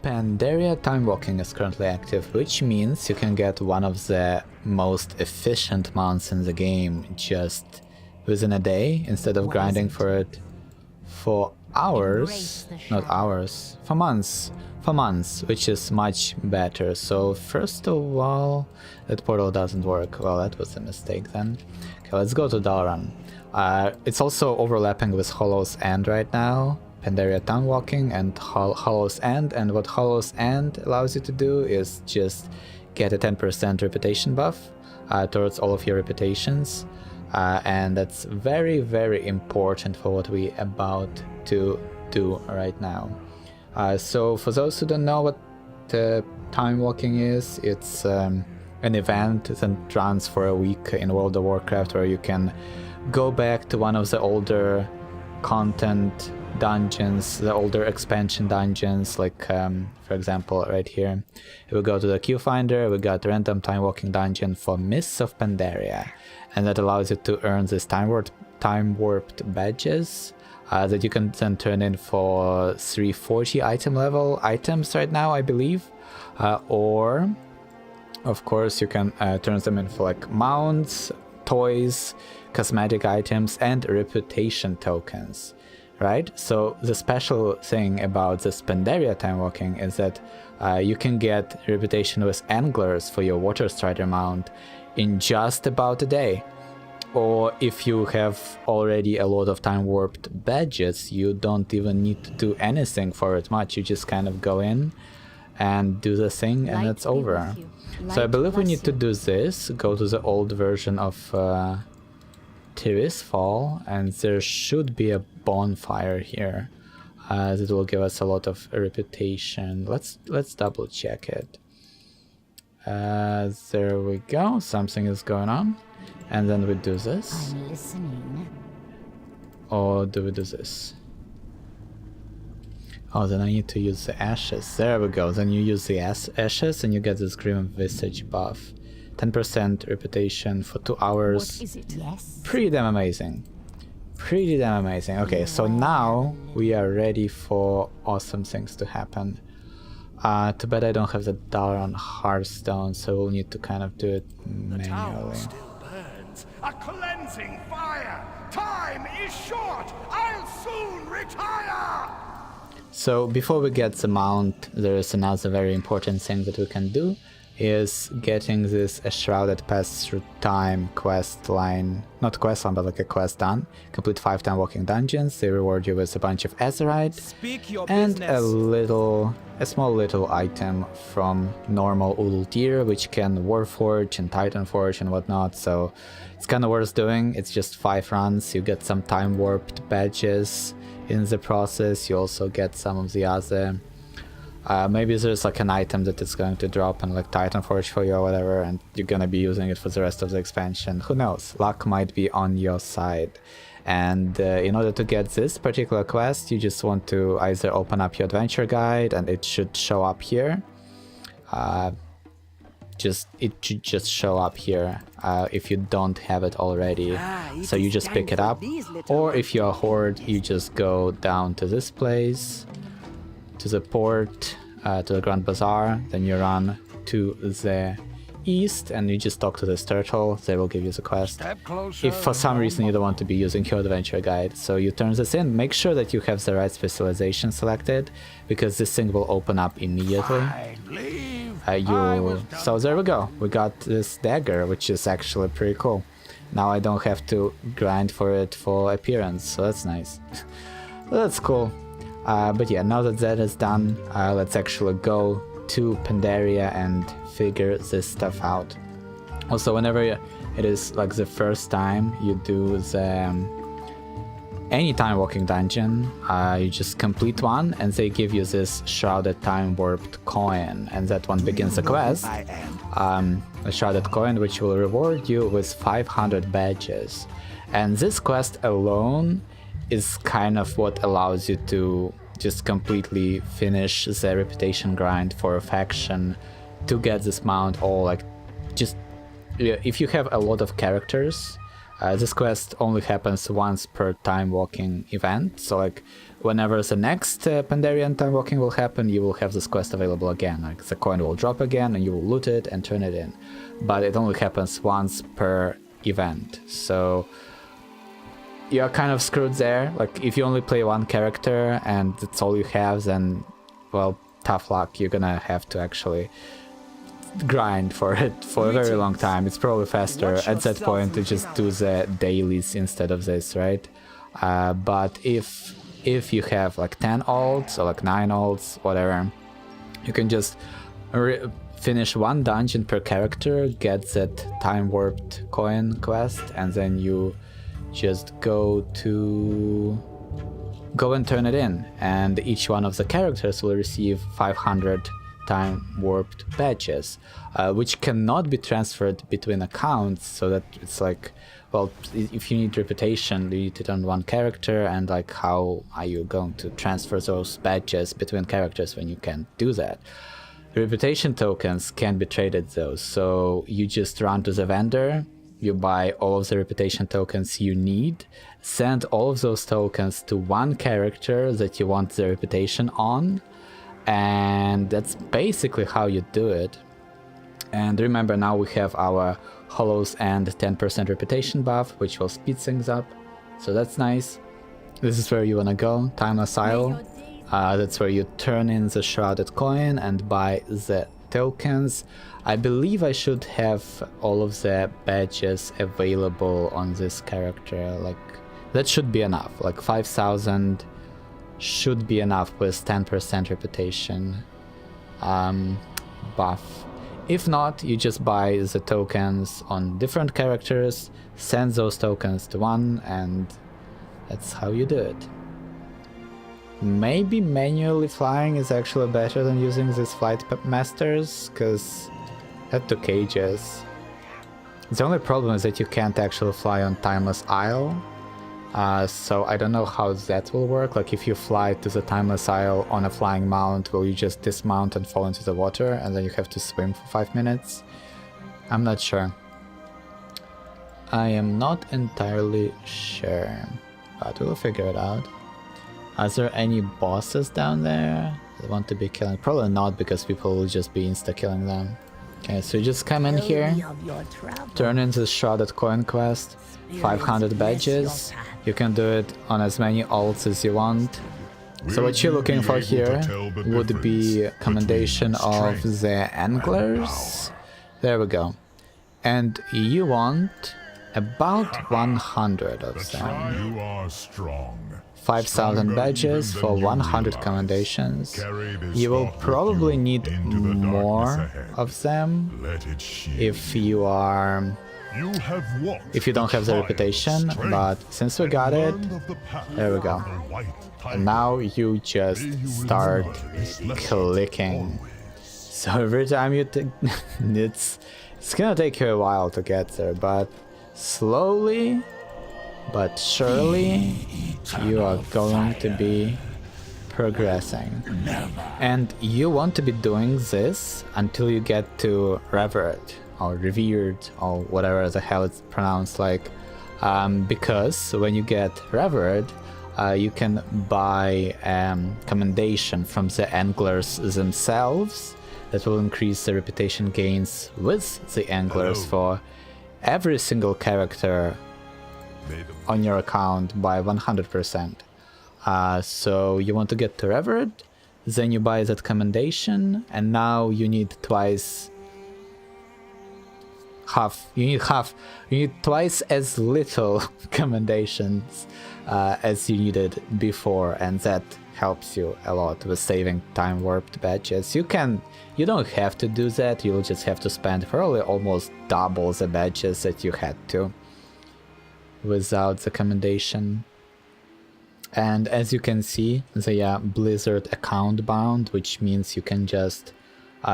Pandaria Timewalking is currently active, which means you can get one of the most efficient mounts in the game just within a day, instead of grinding for it for hours, not hours, for months, which is much better. So first of all, that portal doesn't work. Well, that was a mistake then. Okay, let's go to Dalaran. It's also overlapping with Hollow's End right now. Pandaria Timewalking and Hollow's End, and what Hollow's End allows you to do is just get a 10% reputation buff towards all of your reputations, and that's very, very important for what we about to do right now. So for those who don't know what Timewalking is, it's an event that runs for a week in World of Warcraft, where you can go back to one of the older content dungeons, the older expansion dungeons, like for example right here, we go to the queue finder, we got random time walking dungeon for Mists of Pandaria, and that allows you to earn this time-warped badges that you can then turn in for 340 item level items right now, I believe, or of course you can turn them in for like mounts, toys, cosmetic items, and reputation tokens. Right? So the special thing about this Pandaria Timewalking is that you can get reputation with anglers for your Water Strider mount in just about a day. Or if you have already a lot of time-warped badges, you don't even need to do anything for it much. You just kind of go in and do the thing, and it's over. So I believe we need to do this, go to the old version of Tirisfal, and there should be a bonfire here that will give us a lot of reputation. Let's double check it. There we go, something is going on, and then we do this. I'm listening. Or do we do this? Oh, then I need to use the ashes. There we go, then you use the ashes and you get this Grim Visage buff. 10% reputation for 2 hours. What is it? Yes. Pretty damn amazing. Pretty damn amazing. Okay, so now we are ready for awesome things to happen. Too bad I don't have the Dalaran Hearthstone, so we'll need to kind of do it manually. The tower still burns. A cleansing fire. Time is short. I'll soon retire. So before we get the mount, there is another very important thing that we can do, is getting this A Shrouded Pass Through Time quest line, not quest line, but like a quest done. Complete 5 time walking dungeons, they reward you with a bunch of Azurite and a small little item from normal Ulultir, which can Warforge and Titanforge and whatnot, so it's kind of worth doing. It's just 5 runs, you get some time warped badges in the process, you also get some of the other maybe there's like an item that it's going to drop and like Titanforge for you or whatever, and you're gonna be using it for the rest of the expansion. Who knows? Luck might be on your side. And in order to get this particular quest, you just want to either open up your adventure guide, and it should show up here. It should just show up here if you don't have it already. So you just pick it up, or if you're a horde, you just go down to this place, to the port, to the Grand Bazaar, then you run to the east and you just talk to this turtle, they will give you the quest. If for some reason you don't want to be using your adventure guide, so you turn this in, make sure that you have the right specialization selected, because this thing will open up immediately. So there we go, we got this dagger, which is actually pretty cool. Now I don't have to grind for it for appearance, so that's nice. That's cool. But yeah, now that that is done, let's actually go to Pandaria and figure this stuff out. Also, whenever it is like the first time you do the any time walking dungeon, you just complete one and they give you this Shrouded Time Warped coin, and that one begins the quest. A Shrouded coin which will reward you with 500 badges, and this quest alone is kind of what allows you to just completely finish the reputation grind for a faction to get this mount. Or like, just if you have a lot of characters, This quest only happens once per Timewalking event, so like whenever the next Pandarian Timewalking will happen, you will have this quest available again. Like the coin will drop again and you will loot it and turn it in. But it only happens once per event, so you're kind of screwed there. Like if you only play one character and that's all you have, then well, tough luck. You're gonna have to actually grind for it for a very long time. It's probably faster at that point to just do the dailies instead of this, right? But if you have like 10 alts or like 9 alts, whatever, you can just finish one dungeon per character, get that time warped coin quest, and then you just go and turn it in, and each one of the characters will receive 500 time warped badges, which cannot be transferred between accounts, so that it's like, well, if you need reputation, you need it on one character, and like how are you going to transfer those badges between characters when you can't do that? Reputation tokens can be traded though, so you just run to the vendor, you buy all of the reputation tokens you need, send all of those tokens to one character that you want the reputation on, and that's basically how you do it. And remember, now we have our Hollows and 10% reputation buff, which will speed things up, so that's nice. This is where you wanna go, Timeless Isle. That's where you turn in the shrouded coin and buy the tokens. I believe I should have all of the badges available on this character. Like that should be enough. Like 5,000 should be enough with 10% reputation buff. If not, you just buy the tokens on different characters, send those tokens to one, and that's how you do it. Maybe manually flying is actually better than using these flight masters, because that took ages. The only problem is that you can't actually fly on Timeless Isle, so I don't know how that will work. Like if you fly to the Timeless Isle on a flying mount, will you just dismount and fall into the water and then you have to swim for 5 minutes? I'm not sure. I am not entirely sure, but we'll figure it out. Are there any bosses down there that want to be killing? Probably not, because people will just be insta-killing them. Okay, so you just come in here, turn into the Shrouded Coin quest, 500 badges. You can do it on as many alts as you want. So what you're looking for here would be Commendation of the Anglers. There we go. And you want about 100 of them. You are strong. 5,000 badges for 100 commendations. You will probably need more of them if you don't have the reputation, but since we got it, there we go. And now you just start clicking. So every time you it's gonna take you a while to get there, but slowly but surely you are going to be progressing. And you want to be doing this until you get to revered or revered or whatever the hell it's pronounced like, because when you get revered, you can buy commendation from the anglers themselves that will increase the reputation gains with the anglers for every single character on your account by 100%. So you want to get to revered, then you buy that commendation, and now you need twice twice as little commendations as you needed before, and that helps you a lot with saving time warped badges. You don't have to do that, you'll just have to spend probably almost double the badges that you had to without the commendation. And as you can see, they are Blizzard account bound, which means you can just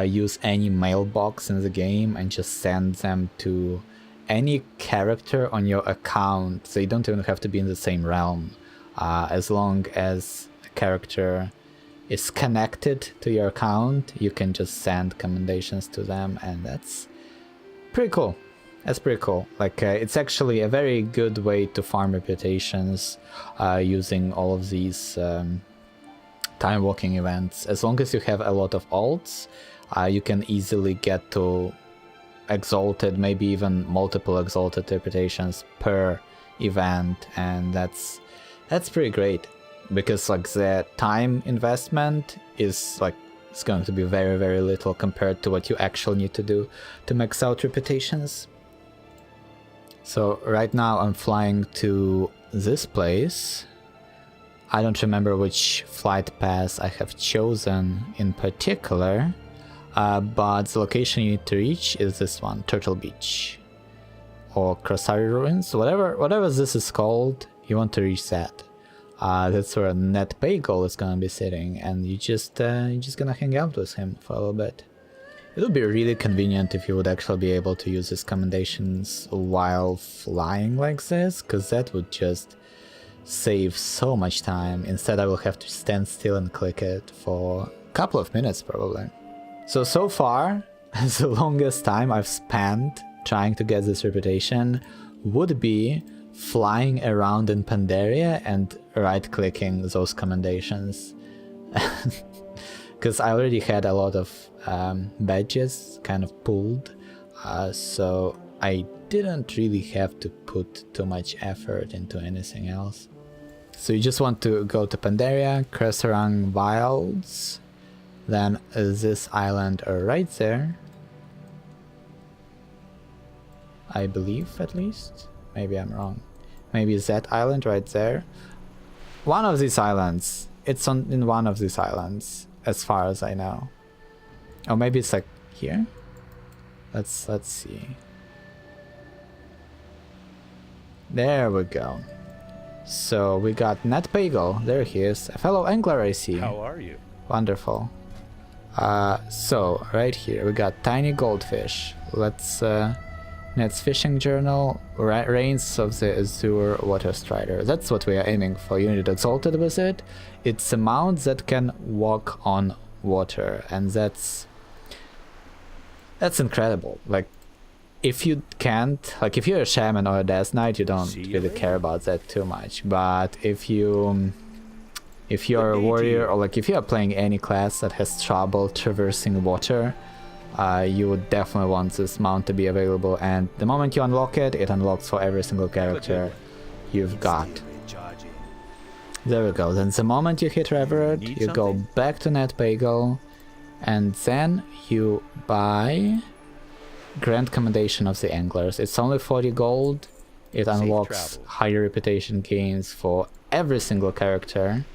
use any mailbox in the game and just send them to any character on your account. They don't even have to be in the same realm. As long as a character is connected to your account, you can just send commendations to them, and that's pretty cool. That's pretty cool. Like, it's actually a very good way to farm reputations using all of these time walking events. As long as you have a lot of alts, you can easily get to Exalted, maybe even multiple Exalted reputations per event, and that's pretty great, because like the time investment is like, it's going to be very, very little compared to what you actually need to do to max out reputations. So right now I'm flying to this place. I don't remember which flight path I have chosen in particular, but the location you need to reach is this one, Turtle Beach. Or Crossari Ruins, whatever this is called, you want to reach that. That's where Ned Bagel is gonna be sitting, and you're just gonna hang out with him for a little bit. It would be really convenient if you would actually be able to use his commendations while flying like this, because that would just save so much time. Instead, I will have to stand still and click it for a couple of minutes probably. So far, the longest time I've spent trying to get this reputation would be flying around in Pandaria and right-clicking those commendations. Because I already had a lot of badges kind of pulled, so I didn't really have to put too much effort into anything else. So you just want to go to Pandaria, Cresserang Wilds, then this island right there, I believe, at least. Maybe I'm wrong. Maybe that island right there. One of these islands. It's in one of these islands, as far as I know. Or maybe it's like here? Let's see. There we go. So we got Ned Bagel. There he is. A fellow angler, I see. How are you? Wonderful. So right here we got tiny goldfish. Let's Ned's fishing journal, Reigns of the Azure Water Strider. That's what we are aiming for. You need Exalted with it. It's a mount that can walk on water, and that's incredible. Like, if you can't, like if you're a shaman or a death knight, you don't really care about that too much. But if you're a warrior, or like if you are playing any class that has trouble traversing water, you would definitely want this mount to be available, and the moment you unlock it, it unlocks for every single character you've got. There we go. Then the moment you hit Reverend, you go back to Ned Bagel, and then you buy Grand Commendation of the Anglers. It's only 40 gold. It unlocks higher reputation gains for every single character,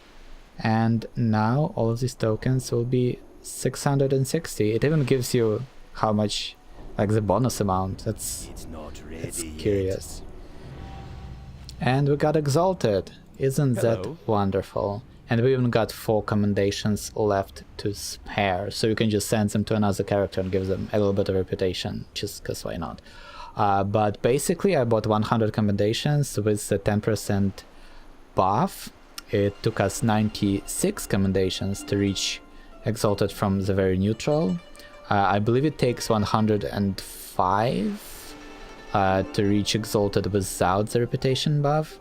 and now all of these tokens will be 660. It even gives you how much, like the bonus amount. That's curious. And we got Exalted. Isn't that wonderful? And we even got 4 commendations left to spare, so you can just send them to another character and give them a little bit of reputation, just because why not. But basically I bought 100 commendations with the 10% buff. It took us 96 commendations to reach Exalted from the very neutral. I believe it takes 105 to reach Exalted without the reputation buff.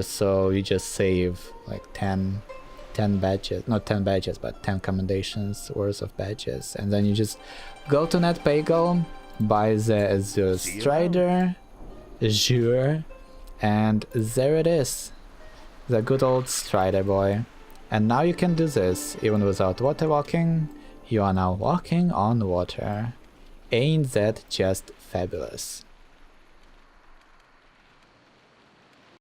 So you just save like 10 badges, not 10 badges, but 10 commendations worth of badges. And then you just go to Ned Bagel, buy the Azure Strider, Azure, and there it is. The good old Strider boy. And now you can do this, even without water walking. You are now walking on water. Ain't that just fabulous?